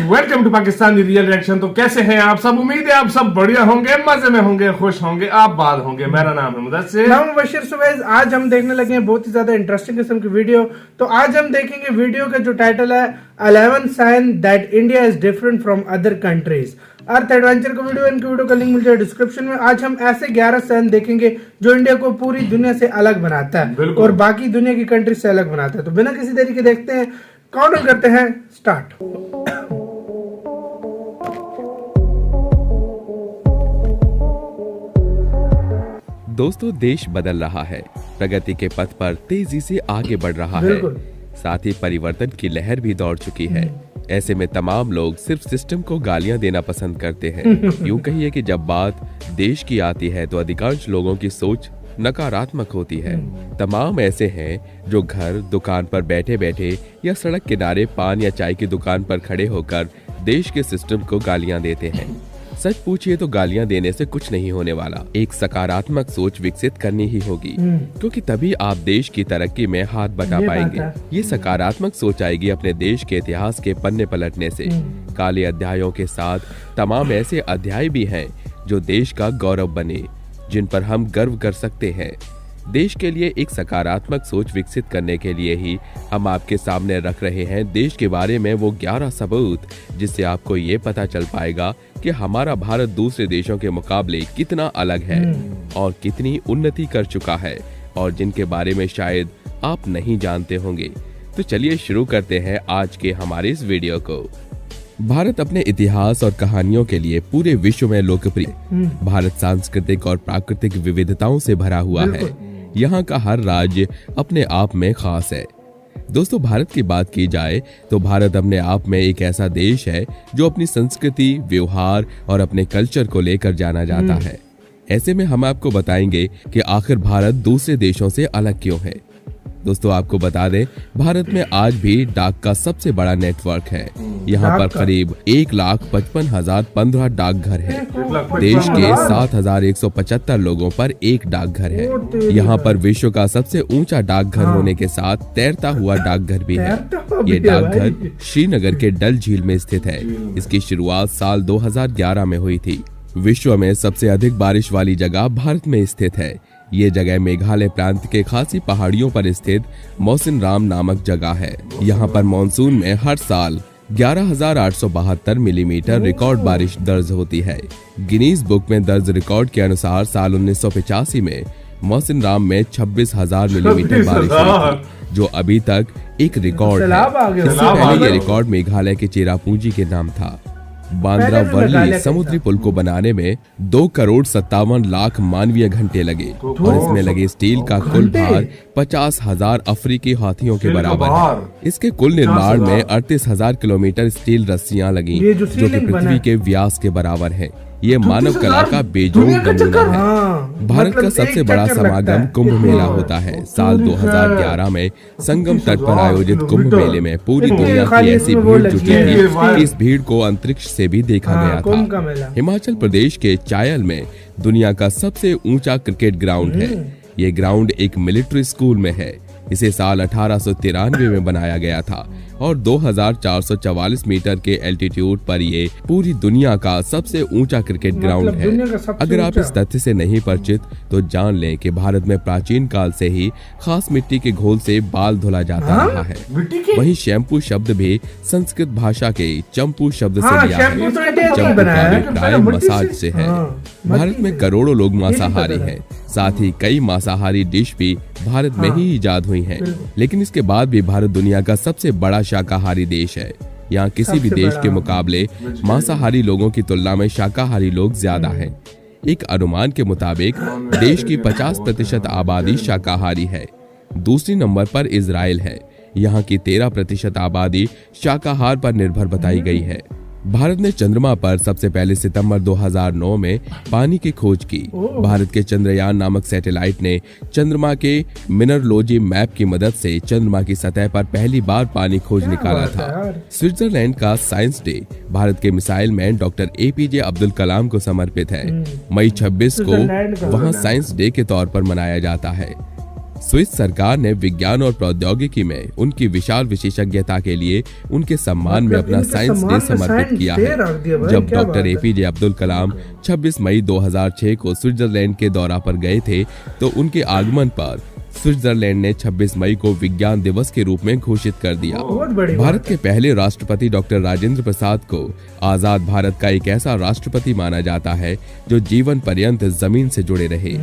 Welcome to Pakistani real reaction. तो कैसे हैं आप सब? उम्मीद है आप सब बढ़िया होंगे, मजे में होंगे, खुश होंगे, आबाद होंगे। मेरा नाम है मुदस्सिर, नाम बशीर सुवैज। आज हम देखने लगे हैं बहुत ही ज्यादा इंटरेस्टिंग किस्म की वीडियो। तो आज हम देखेंगे वीडियो का जो टाइटल है 11 sign that India is different from other countries. Earth Adventure का वीडियो, इनकी वीडियो का लिंक मिल जाए डिस्क्रिप्शन में। आज हम ऐसे 11 साइन देखेंगे जो इंडिया को पूरी दुनिया से अलग बनाता है और बाकी दुनिया की कंट्री से अलग बनाता है। तो बिना किसी देरी के देखते हैं, काउंट करते हैं, स्टार्ट। दोस्तों, देश बदल रहा है, प्रगति के पथ पर तेजी से आगे बढ़ रहा है, साथ ही परिवर्तन की लहर भी दौड़ चुकी है। ऐसे में तमाम लोग सिर्फ सिस्टम को गालियां देना पसंद करते हैं। यूं कहिए कि जब बात देश की आती है तो अधिकांश लोगों की सोच नकारात्मक होती है। तमाम ऐसे हैं जो घर दुकान पर बैठे बैठे या सड़क किनारे पान या चाय की दुकान पर खड़े होकर देश के सिस्टम को गालियां देते हैं। सच पूछिए तो गालियां देने से कुछ नहीं होने वाला, एक सकारात्मक सोच विकसित करनी ही होगी, क्योंकि तभी आप देश की तरक्की में हाथ बटा पाएंगे। ये सकारात्मक सोच आएगी अपने देश के इतिहास के पन्ने पलटने से। काले अध्यायों के साथ तमाम ऐसे अध्याय भी हैं जो देश का गौरव बने, जिन पर हम गर्व कर सकते हैं। देश के लिए एक सकारात्मक सोच विकसित करने के लिए ही हम आपके सामने रख रहे हैं देश के बारे में वो 11 सबूत, जिससे आपको ये पता चल पाएगा कि हमारा भारत दूसरे देशों के मुकाबले कितना अलग है और कितनी उन्नति कर चुका है, और जिनके बारे में शायद आप नहीं जानते होंगे। तो चलिए शुरू करते हैं आज के हमारे इस वीडियो को। भारत अपने इतिहास और कहानियों के लिए पूरे विश्व में लोकप्रिय। भारत सांस्कृतिक और प्राकृतिक विविधताओं से भरा हुआ है। यहाँ का हर राज्य अपने आप में खास है। दोस्तों, भारत की बात की जाए तो भारत अपने आप में एक ऐसा देश है जो अपनी संस्कृति, व्यवहार और अपने कल्चर को लेकर जाना जाता है। ऐसे में हम आपको बताएंगे कि आखिर भारत दूसरे देशों से अलग क्यों है। दोस्तों, आपको बता दें, भारत में आज भी डाक का सबसे बड़ा नेटवर्क है। यहाँ पर करीब 1,55,015 डाकघर है। देश के 7,175 लोगों पर एक डाकघर है। यहाँ पर विश्व का सबसे ऊंचा डाकघर होने के साथ तैरता हुआ डाकघर भी है। ये डाकघर श्रीनगर के डल झील में स्थित है। इसकी शुरुआत साल 2011 में हुई थी। विश्व में सबसे अधिक बारिश वाली जगह भारत में स्थित है। ये जगह मेघालय प्रांत के खासी पहाड़ियों पर स्थित मौसिनराम नामक जगह है। यहाँ पर मानसून में हर साल 11,872 मिलीमीटर रिकॉर्ड बारिश दर्ज होती है। गिनीज बुक में दर्ज रिकॉर्ड के अनुसार साल 1985 में मौसिनराम में 26,000 मिलीमीटर बारिश हुई थी, जो अभी तक एक रिकॉर्ड है। इससे पहले ये रिकॉर्ड मेघालय के चेरापूंजी के नाम था। बांद्रा वर्ली समुद्री पुल को बनाने में 2,57,00,000 मानवीय घंटे लगे और इसमें लगे स्टील का कुल भार 50,000 अफ्रीकी हाथियों के बराबर है। इसके कुल निर्माण में 38,000 किलोमीटर स्टील रस्सियां लगी, जो कि पृथ्वी के व्यास के बराबर है। ये मानव कला का बेजोड़ नमूना है। भारत का सबसे बड़ा समागम कुंभ मेला होता है। साल 2011 में संगम तट पर आयोजित कुंभ मेले में पूरी दुनिया की ऐसी भीड़ जुटी थी कि इस भीड़ को अंतरिक्ष से भी देखा गया था। हिमाचल प्रदेश के चायल में दुनिया का सबसे ऊंचा क्रिकेट ग्राउंड है। ये ग्राउंड एक मिलिट्री स्कूल में है। इसे साल 1893 में बनाया गया था और 2,444 मीटर के एल्टीट्यूड पर ये पूरी दुनिया का सबसे ऊंचा क्रिकेट ग्राउंड है। अगर आप इस तथ्य से नहीं परिचित तो जान लें कि भारत में प्राचीन काल से ही खास मिट्टी के घोल से बाल धुला जाता रहा है। वहीं शैम्पू शब्द भी संस्कृत भाषा के चंपू शब्द से लिया है। चंपू का अभिप्राय मसाज से है। भारत में करोड़ों लोग मांसाहारी हैं, साथ ही कई मांसाहारी डिश भी भारत में ही इजाद हुई हैं। लेकिन इसके बाद भी भारत दुनिया का सबसे बड़ा शाकाहारी देश है। यहाँ किसी भी देश के मुकाबले मांसाहारी लोगों की तुलना में शाकाहारी लोग ज्यादा हैं। एक अनुमान के मुताबिक देश की 50% आबादी शाकाहारी है। दूसरी नंबर पर इजराइल है। यहाँ की 13% आबादी शाकाहार पर निर्भर बताई गई है। भारत ने चंद्रमा पर सबसे पहले सितंबर 2009 में पानी की खोज की। भारत के चंद्रयान नामक सैटेलाइट ने चंद्रमा के मिनरलोजी मैप की मदद से चंद्रमा की सतह पर पहली बार पानी खोज निकाला था। स्विट्जरलैंड का साइंस डे भारत के missile man doctor APJ Abdul Kalam को समर्पित है। मई 26 को वहां साइंस डे के तौर पर मनाया जाता है। स्विस सरकार ने विज्ञान और प्रौद्योगिकी में उनकी विशाल विशेषज्ञता के लिए उनके सम्मान में अपना साइंस डे समर्पित किया है। जब डॉक्टर एपीजे अब्दुल कलाम 26 मई 2006 को स्विट्जरलैंड के दौरा पर गए थे तो उनके आगमन पर स्विट्जरलैंड ने 26 मई को विज्ञान दिवस के रूप में घोषित कर दिया। भारत के पहले राष्ट्रपति डॉक्टर राजेंद्र प्रसाद को आजाद भारत का एक ऐसा राष्ट्रपति माना जाता है जो जीवन पर्यंत जमीन से जुड़े रहे।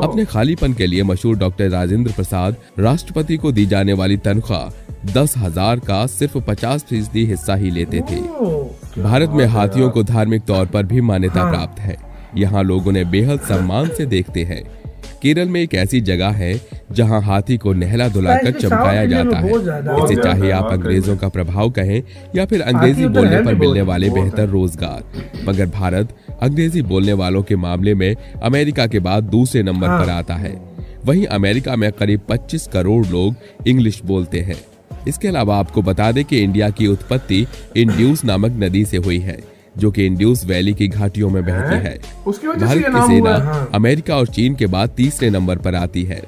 अपने खालीपन के लिए मशहूर डॉक्टर राजेंद्र प्रसाद राष्ट्रपति को दी जाने वाली तनख्वाह 10,000 का सिर्फ 50% हिस्सा ही लेते थे। भारत में हाथियों को धार्मिक तौर पर भी मान्यता प्राप्त है। यहाँ लोग उन्हें बेहद सम्मान से देखते हैं। केरल में एक ऐसी जगह है जहां हाथी को नहला धुलाकर चमकाया जाता है। इसे चाहे आप अंग्रेजों का प्रभाव कहें या फिर अंग्रेजी बोलने पर मिलने वाले बेहतर रोजगार, मगर भारत अंग्रेजी बोलने वालों के मामले में अमेरिका के बाद दूसरे नंबर पर आता है। वहीं अमेरिका में करीब 25 करोड़ लोग इंग्लिश बोलते हैं। इसके अलावा आपको बता दें कि इंडिया की उत्पत्ति इंड्यूस नामक नदी से हुई है जो कि इंड्यूस वैली की घाटियों में बहती है। भारत की सेना अमेरिका और चीन के बाद तीसरे नंबर पर आती है।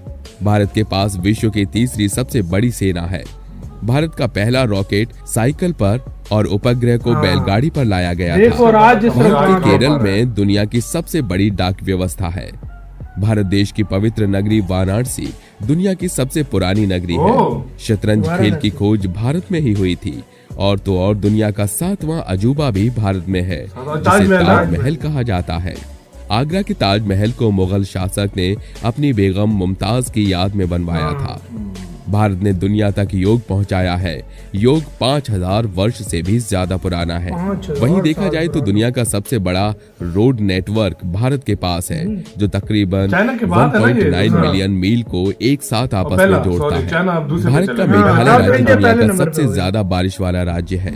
भारत के पास विश्व की तीसरी सबसे बड़ी सेना है। भारत का पहला रॉकेट साइकिल पर और उपग्रह को बैलगाड़ी पर लाया गया था। भारत के केरल में दुनिया की सबसे बड़ी डाक व्यवस्था है। भारत देश की पवित्र नगरी वाराणसी दुनिया की सबसे पुरानी नगरी है। शतरंज खेल की खोज भारत में ही हुई थी। और तो और दुनिया का 7वां अजूबा भी भारत में है जिसे ताजमहल कहा जाता है। आगरा के ताजमहल को मुगल शासक ने अपनी बेगम मुमताज की याद में बनवाया था। भारत ने दुनिया तक योग पहुंचाया है। योग 5000 वर्ष से भी ज्यादा पुराना है। वहीं देखा जाए तो दुनिया का सबसे बड़ा रोड नेटवर्क भारत के पास है जो तकरीबन 1.9 मिलियन मील को एक साथ आपस में जोड़ता है। भारत का मेघालय राज्य दुनिया का सबसे ज्यादा बारिश वाला राज्य है।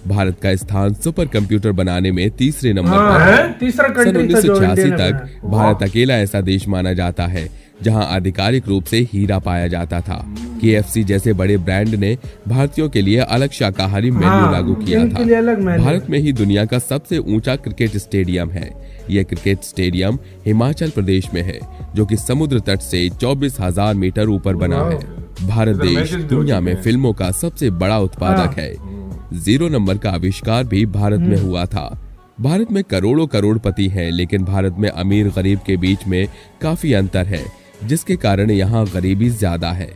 भारत का स्थान सुपर कंप्यूटर बनाने में तीसरे नंबर पर है। सन 1986 तक भारत अकेला ऐसा देश माना जाता है जहां आधिकारिक रूप से हीरा पाया जाता था। KFC जैसे बड़े ब्रांड ने भारतीयों के लिए अलग शाकाहारी मेन्यू लागू किया था। भारत में ही दुनिया का सबसे ऊंचा क्रिकेट स्टेडियम है। यह क्रिकेट स्टेडियम हिमाचल प्रदेश में है जो कि समुद्र तट से 24,000 मीटर ऊपर बना है। भारत देश दुनिया में फिल्मों का सबसे बड़ा उत्पादक है। 0 नंबर का आविष्कार भी भारत में हुआ था। भारत में करोड़ों करोड़पति हैं, लेकिन भारत में अमीर गरीब के बीच में काफी अंतर है जिसके कारण यहाँ गरीबी ज्यादा है।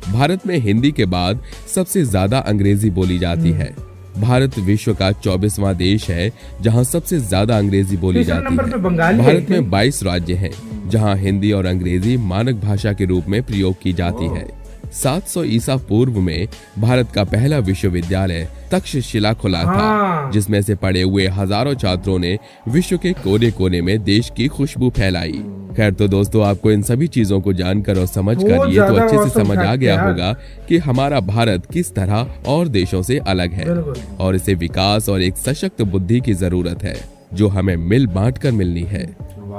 भारत में हिंदी के बाद सबसे ज्यादा अंग्रेजी बोली जाती है। भारत विश्व का 24वां देश है जहाँ सबसे ज्यादा अंग्रेजी बोली जाती है। भारत में 22 राज्य हैं जहाँ हिंदी और अंग्रेजी मानक भाषा के रूप में प्रयोग की जाती है। 700 ईसा पूर्व में भारत का पहला विश्वविद्यालय तक्षशिला खुला था जिसमें से पढ़े हुए हजारों छात्रों ने विश्व के कोने कोने में देश की खुशबू फैलाई। खैर तो दोस्तों, आपको इन सभी चीजों को जानकर और समझकर ये तो अच्छे से समझ आ गया होगा कि हमारा भारत किस तरह और देशों से अलग है और इसे विकास और एक सशक्त बुद्धि की जरूरत है जो हमें मिल बांट कर मिलनी है।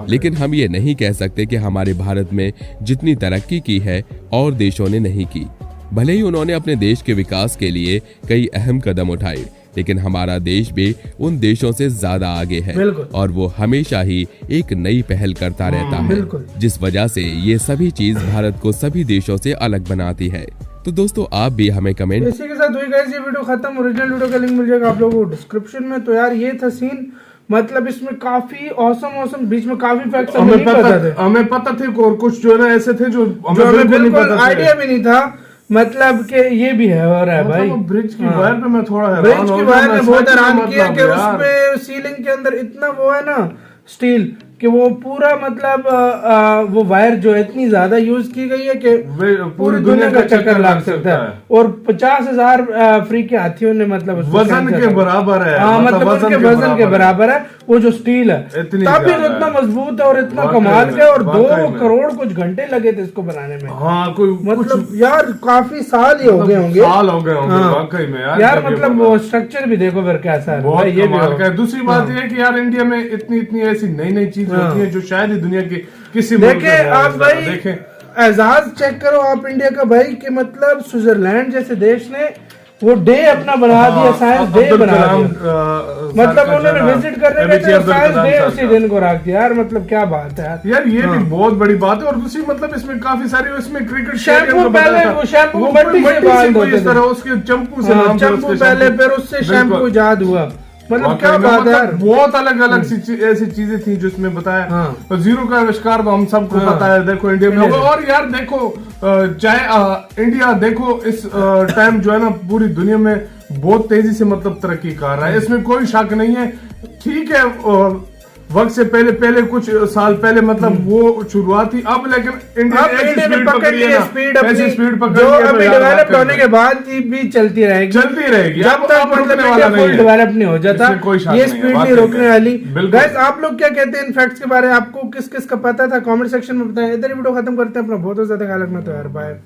लेकिन हम ये नहीं कह सकते कि हमारे भारत में जितनी तरक्की की है और देशों ने नहीं की। भले ही उन्होंने अपने देश के विकास के लिए कई अहम कदम उठाए, लेकिन हमारा देश भी उन देशों से ज्यादा आगे है और वो हमेशा ही एक नई पहल करता रहता है, जिस वजह से ये सभी चीज भारत को सभी देशों से अलग बनाती है। तो दोस्तों, आप भी हमें कमेंट। इसी के साथ हुई गाइस ये वीडियो खत्म। ओरिजिनल वीडियो का लिंक मिल जाएगा आप लोगों को डिस्क्रिप्शन में। तो यार ये था सीन, मतलब इसमें काफी औसम बीच में काफी फैक्ट्स हमें पता थे और कुछ जो है ना ऐसे थे जो हमें बिल्कुल आइडिया भी नहीं था, मतलब कि ये भी है हो रहा है भाई। ब्रिज की वायर पे मैं थोड़ा ब्रिज की वायर में बहुत हैरान किया कि उसमें सीलिंग के अंदर इतना वो है ना स्टील कि वो पूरा मतलब वो वायर जो है इतनी ज्यादा यूज की गई है कि पूरी दुनिया का चक्कर लग सकता है। और 50,000 अफ्रीकी हाथियों ने मतलब वजन के बराबर है। हाँ, मतलब उसके वजन के बराबर है वो जो स्टील है, तभी इतना मजबूत है और इतना कमाल का। और 2 करोड़ कुछ घंटे लगे थे इसको बनाने में। हाँ, कोई मतलब यार काफी साल ही हो गए होंगे वाकई में यार। मतलब वो स्ट्रक्चर भी देखो फिर कैसा है, ये भी। दूसरी बात ये है कि यार इंडिया में इतनी ऐसी नई नई चीज होती है जो शायद ही दुनिया की किसी देखे आप भाई देखें एजाज चेक करो आप इंडिया का भाई कि मतलब स्विट्जरलैंड जैसे देश ने वो डे अपना बना दिया, साइंस डे अब्दुल बना कलाम, दिया। मतलब उन्होंने विजिट करने गए थे, साइंस डे उसी दिन को रख दिया यार। मतलब क्या बात है यार, ये भी बहुत बड़ी बात है। और दूसरी मतलब इसमें काफी सारी, इसमें क्रिकेट शैम्पू पहले, वो शैम्पू मट्टी से बाल धोते इस तरह उसके चंपू से नाम चंपू पहले, फिर उससे शैम्पू इजाद हुआ। मतलब क्या बात है यार। बहुत अलग अलग ऐसी चीजें थी जिसमें बताया। तो जीरो का आविष्कार तो हम सबको पता है, देखो इंडिया में होगा। और यार देखो, चाहे इंडिया देखो इस टाइम जो है ना पूरी दुनिया में बहुत तेजी से मतलब तरक्की कर रहा है, इसमें कोई शक नहीं है। ठीक है, वक्त से पहले कुछ साल पहले मतलब वो शुरुआत थी, अब लेकिन इंडिया ने पकड़ ली है, स्पीड पकड़ जो अभी डेवलप्ड होने के बाद भी चलती रहेगी जब तक मतलब इंडिया फुल डेवलप नहीं हो जाता। ये स्पीड नहीं रोकने वाली। गाइस, आप लोग क्या कहते हैं इन फैक्ट्स के बारे में? आपको किस किस का पता था? कमेंट सेक्शन में बताएं। इधर ही वीडियो खत्म करते हैं। अपना बहुत ज्यादा ख्याल रखना। तो यार बाय।